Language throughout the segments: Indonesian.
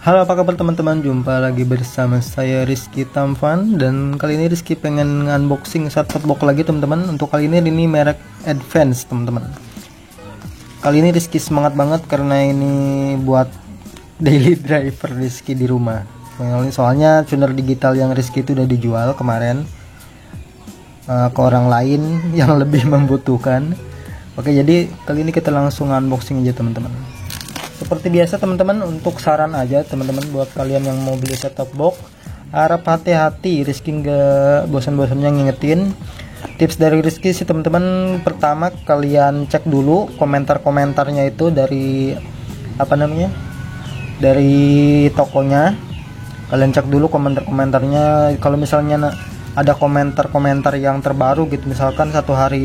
Halo, apa kabar teman-teman? Jumpa lagi bersama saya Rizky Tamfan, dan kali ini Rizky pengen unboxing set-top box lagi teman-teman. Untuk kali ini merek Advance teman-teman. Kali ini Rizky semangat banget karena ini buat daily driver Rizky di rumah. Soalnya tuner digital yang Rizky itu udah dijual kemarin ke orang lain yang lebih membutuhkan. Oke, jadi kali ini kita langsung unboxing aja teman-teman. Seperti biasa teman-teman, untuk saran aja teman-teman buat kalian yang mau beli set-top box, harap hati-hati. Rizky nggak bosan-bosannya ngingetin. Tips dari Rizky sih teman-teman, pertama kalian cek dulu komentar-komentarnya itu dari dari tokonya. Kalian cek dulu komentar-komentarnya. Kalau misalnya ada komentar-komentar yang terbaru gitu, misalkan 1 hari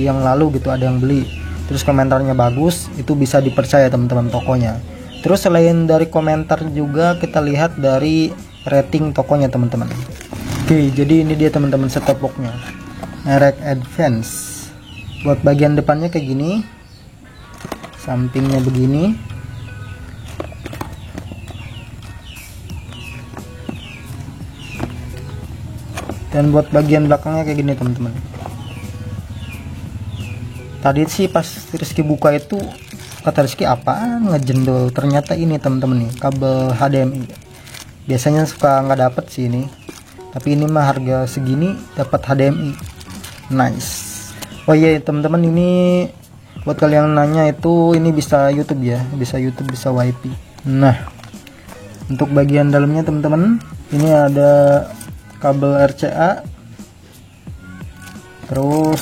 yang lalu gitu ada yang beli, terus komentarnya bagus, itu bisa dipercaya teman-teman tokonya. Terus selain dari komentar juga kita lihat dari rating tokonya teman-teman. Oke, jadi ini dia teman-teman set-top box-nya, merek Advance. Buat bagian depannya kayak gini, sampingnya begini, dan buat bagian belakangnya kayak gini teman-teman. Tadi sih pas Rizky buka itu kata Rizky apaan ngejendol, ternyata ini teman-teman nih kabel HDMI. Biasanya suka nggak dapet sih ini, tapi ini mah harga segini dapat HDMI, nice. Oh iya teman-teman, ini buat kalian nanya itu ini bisa YouTube ya, bisa YouTube, bisa WiFi. Nah, untuk bagian dalamnya teman-teman, ini ada kabel RCA, terus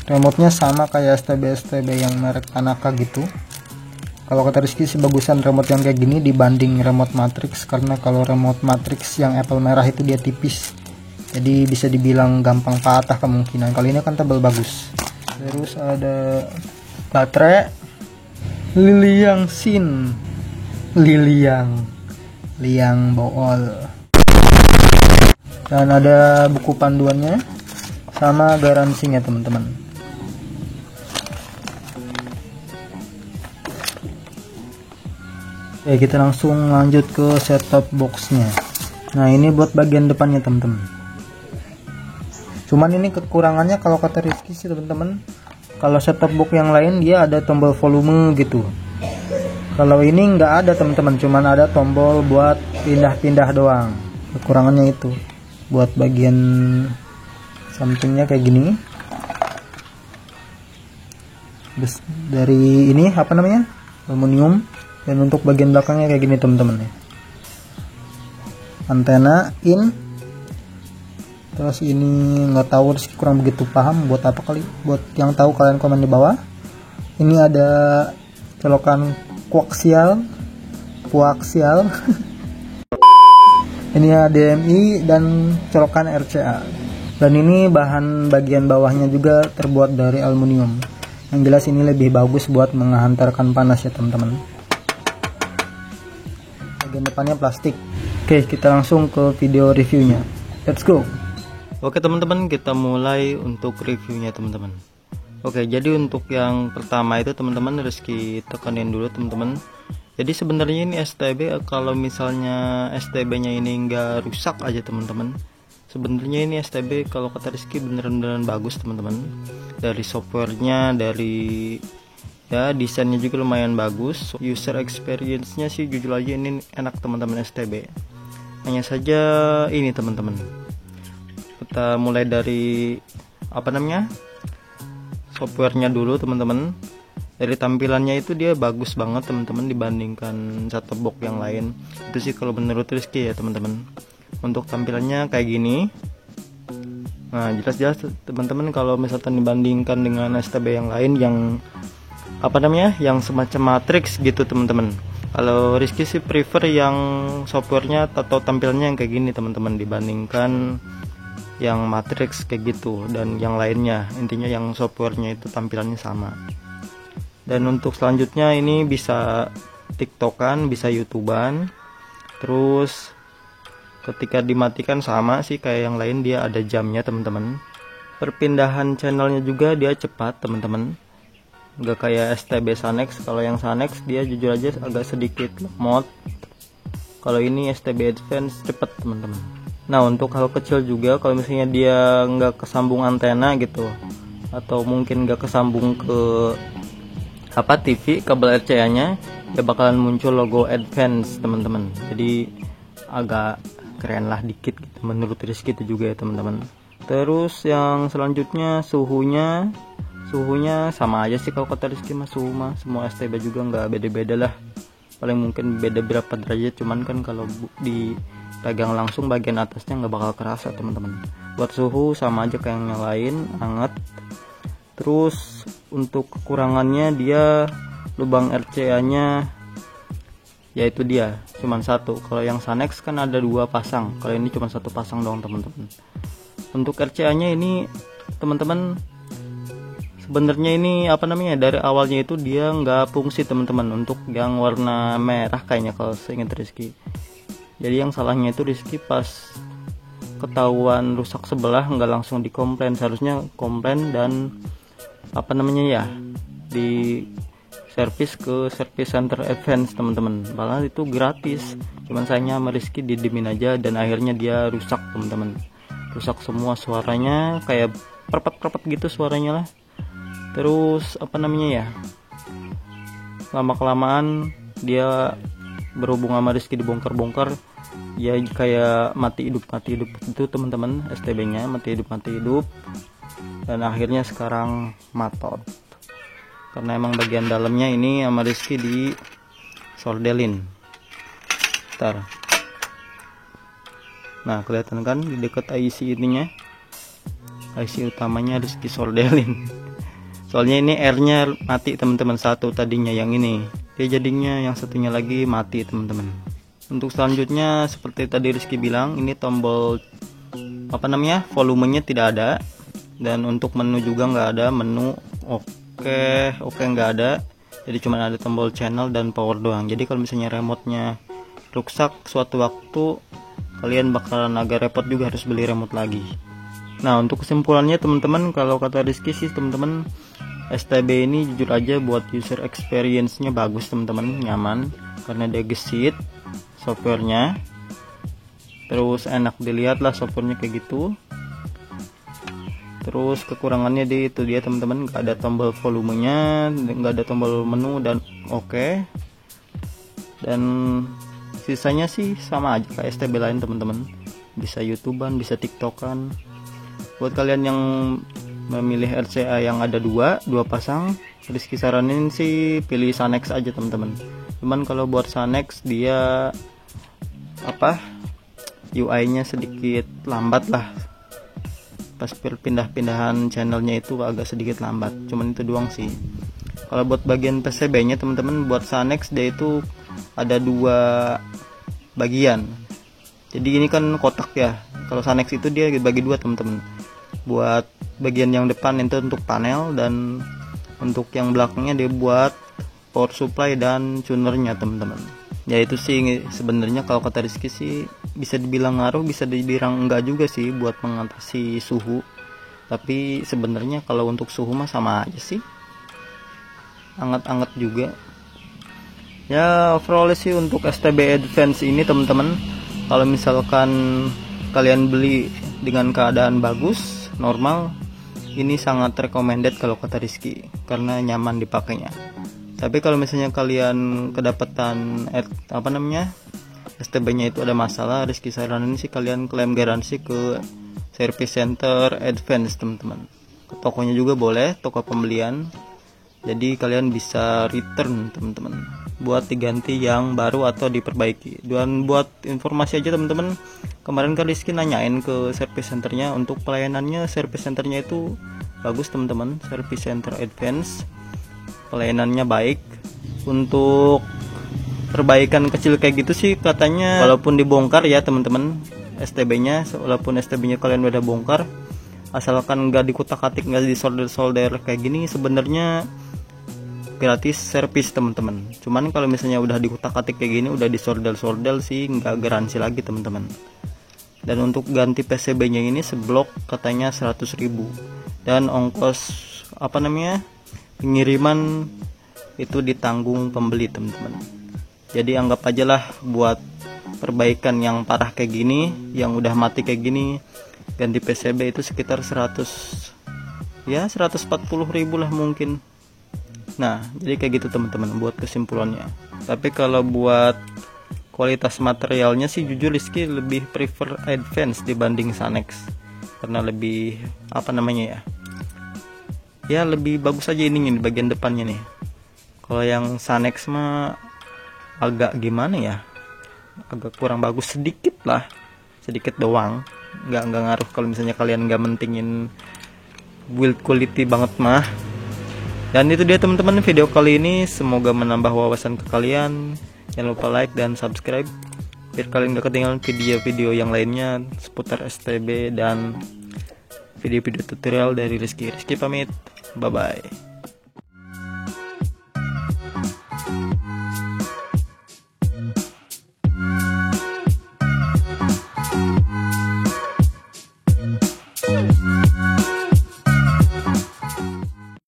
remote-nya sama kayak STB yang merek Tanaka gitu. Kalau kata Rizky sih bagusan remote yang kayak gini dibanding remote matrix, karena kalau remote matrix yang Apple merah itu dia tipis, jadi bisa dibilang gampang patah kemungkinan. Kali ini kan tebal bagus. Terus ada baterai Liliang Sin, Liang Bool, dan ada buku panduannya sama garansinya teman-teman. Oke, kita langsung lanjut ke set-top box-nya. Nah, ini buat bagian depannya teman-teman. Cuman ini kekurangannya kalau kata Rizky sih teman-teman, kalau set-top box yang lain dia ada tombol volume gitu. Kalau ini nggak ada teman-teman, cuman ada tombol buat pindah-pindah doang. Kekurangannya itu. Buat bagian sampingnya kayak gini. Dari ini aluminium. Dan untuk bagian belakangnya kayak gini teman-teman ya. Antena in. Terus ini nggak tahu, kurang begitu paham buat apa kali. Buat yang tahu kalian komen di bawah. Ini ada colokan koaksial. Ini HDMI dan colokan RCA. Dan ini bahan bagian bawahnya juga terbuat dari aluminium. Yang jelas ini lebih bagus buat menghantarkan panas ya teman-teman. Bagian depannya plastik. Oke, kita langsung ke video reviewnya. Let's go. Oke teman-teman, kita mulai untuk reviewnya teman-teman. Oke, jadi untuk yang pertama itu teman-teman Rizky tekanin dulu teman-teman. Jadi sebenarnya ini STB, kalau misalnya STB-nya ini nggak rusak aja teman-teman. Sebenarnya ini STB kalau kata Rizky beneran bagus teman-teman. Dari softwarenya, dari ya desainnya juga lumayan bagus. User experience-nya sih jujur aja ini enak teman-teman STB. Hanya saja ini teman-teman, kita mulai dari softwarenya dulu teman-teman. Dari tampilannya itu dia bagus banget teman-teman dibandingkan set-top box yang lain. Itu sih kalau menurut Rizky ya teman-teman. Untuk tampilannya kayak gini. Nah, jelas-jelas teman-teman kalau misalkan dibandingkan dengan STB yang lain yang yang semacam matrix gitu teman-teman. Kalau Rizky sih prefer yang softwarenya atau tampilannya yang kayak gini teman-teman dibandingkan yang matrix kayak gitu dan yang lainnya. Intinya yang softwarenya itu tampilannya sama. Dan untuk selanjutnya ini bisa TikTokan, bisa YouTubean. Terus ketika dimatikan sama sih kayak yang lain, dia ada jamnya teman-teman. Perpindahan channelnya juga dia cepat teman-teman. nggak kayak STB Sanex. Kalau yang Sanex dia jujur aja agak sedikit lemot, kalau ini STB Advance cepet teman-teman. Nah untuk hal kecil juga, kalau misalnya dia nggak kesambung antena gitu, atau mungkin nggak kesambung ke TV kabel RCA nya, ya bakalan muncul logo Advance teman-teman. Jadi agak keren lah dikit gitu, menurut Rizky itu juga ya teman-teman. Terus yang selanjutnya suhunya sama aja sih kalau kata Rizky mah. Suhu mah semua STB juga nggak beda-beda lah, paling mungkin beda berapa derajat, cuman kan kalau dipegang langsung bagian atasnya nggak bakal kerasa teman-teman. Buat suhu sama aja kayak yang lain, hangat. Terus untuk kekurangannya dia lubang RCA nya yaitu dia cuman satu. Kalau yang Sanex kan ada 2 pasang, kalau ini cuma 1 pasang doang teman-teman. Untuk RCA nya ini teman-teman, sebenarnya ini dari awalnya itu dia nggak fungsi teman-teman, untuk yang warna merah kayaknya kalau seingat Rizky. Jadi yang salahnya itu Rizky pas ketahuan rusak sebelah nggak langsung dikomplain, seharusnya komplain dan di servis ke service center Advance teman-teman. Bahkan itu gratis, cuman sayangnya sama Rizky didemin aja dan akhirnya dia rusak teman-teman. Rusak semua, suaranya kayak perpet gitu suaranya lah. Terus lama-kelamaan dia berhubung sama Rizky dibongkar-bongkar, ya kayak mati hidup itu teman-teman. STB nya mati hidup dan akhirnya sekarang matot karena emang bagian dalamnya ini sama Rizky di soldelin. Ntar, nah kelihatan kan di dekat IC ininya, IC utamanya Rizky soldelin. Soalnya ini airnya mati teman-teman, satu tadinya yang ini, dia jadinya yang satunya lagi mati teman-teman. Untuk selanjutnya seperti tadi Rizky bilang, ini tombol volumenya tidak ada, dan untuk menu juga nggak ada. Menu oke nggak ada, jadi cuma ada tombol channel dan power doang. Jadi kalau misalnya remote-nya rusak suatu waktu, kalian bakalan agak repot juga harus beli remote lagi. Nah untuk kesimpulannya teman-teman, kalau kata Rizky sih teman-teman, STB ini jujur aja buat user experience-nya bagus teman-teman, nyaman karena dia gesit softwarenya, terus enak dilihat lah softwarenya kayak gitu. Terus kekurangannya itu dia teman-teman, nggak ada tombol volumenya, nggak ada tombol menu dan dan sisanya sih sama aja kayak STB lain teman-teman. Bisa YouTubean, bisa TikTokan. Buat kalian yang memilih RCA yang ada dua pasang, Rizky saranin sih pilih Sanex aja teman-teman. Cuman kalau buat Sanex dia UI-nya sedikit lambat lah, pas pindah-pindahan channelnya itu agak sedikit lambat. Cuman itu doang sih. Kalau buat bagian PCB-nya teman-teman, buat Sanex dia itu ada 2 bagian. Jadi ini kan kotak ya. Kalau Sanex itu dia dibagi 2 teman-teman. Buat bagian yang depan itu untuk panel, dan untuk yang belakangnya dia buat power supply dan tunernya teman-teman. Ya itu sih sebenarnya kalau kata Rizky sih bisa dibilang ngaruh, bisa dibilang enggak juga sih buat mengatasi suhu. Tapi sebenarnya kalau untuk suhu mah sama aja sih, anget-anget juga. Ya overall sih untuk STB Advance ini teman-teman, kalau misalkan kalian beli dengan keadaan bagus, normal, ini sangat recommended kalau kata Rizky karena nyaman dipakainya. Tapi kalau misalnya kalian kedapatan STB-nya itu ada masalah, Rizky saranin sih kalian klaim garansi ke service center Advance teman-teman. Ke tokonya juga boleh, toko pembelian. Jadi kalian bisa return teman-teman, buat diganti yang baru atau diperbaiki. Dan buat informasi aja teman-teman, kemarin kan Rizky nanyain ke service centernya, untuk pelayanannya service centernya itu bagus teman-teman. Service center Advance pelayanannya baik. Untuk perbaikan kecil kayak gitu sih katanya, walaupun dibongkar ya teman-teman STB-nya, walaupun STB-nya kalian udah bongkar, asalkan nggak dikutak-atik, nggak disolder kayak gini, sebenarnya gratis servis teman-teman. Cuman kalau misalnya udah dikutak-atik kayak gini, udah disolder sih nggak garansi lagi teman-teman. Dan untuk ganti PCB-nya ini seblok katanya 100.000, dan ongkos pengiriman itu ditanggung pembeli teman-teman. Jadi anggap aja lah buat perbaikan yang parah kayak gini, yang udah mati kayak gini, ganti PCB itu sekitar 140.000 lah mungkin. Nah jadi kayak gitu teman-teman buat kesimpulannya. Tapi kalau buat kualitas materialnya sih jujur Rizky lebih prefer Advance dibanding Sanex, karena lebih ya lebih bagus aja ini di bagian depannya nih. Kalau yang Sanex mah agak gimana ya, agak kurang bagus sedikit doang, nggak ngaruh kalau misalnya kalian nggak mentingin build quality banget mah. Dan itu dia teman-teman video kali ini, semoga menambah wawasan ke kalian. Jangan lupa like dan subscribe biar kalian gak ketinggalan video-video yang lainnya seputar STB dan video-video tutorial dari Rizky pamit, bye bye.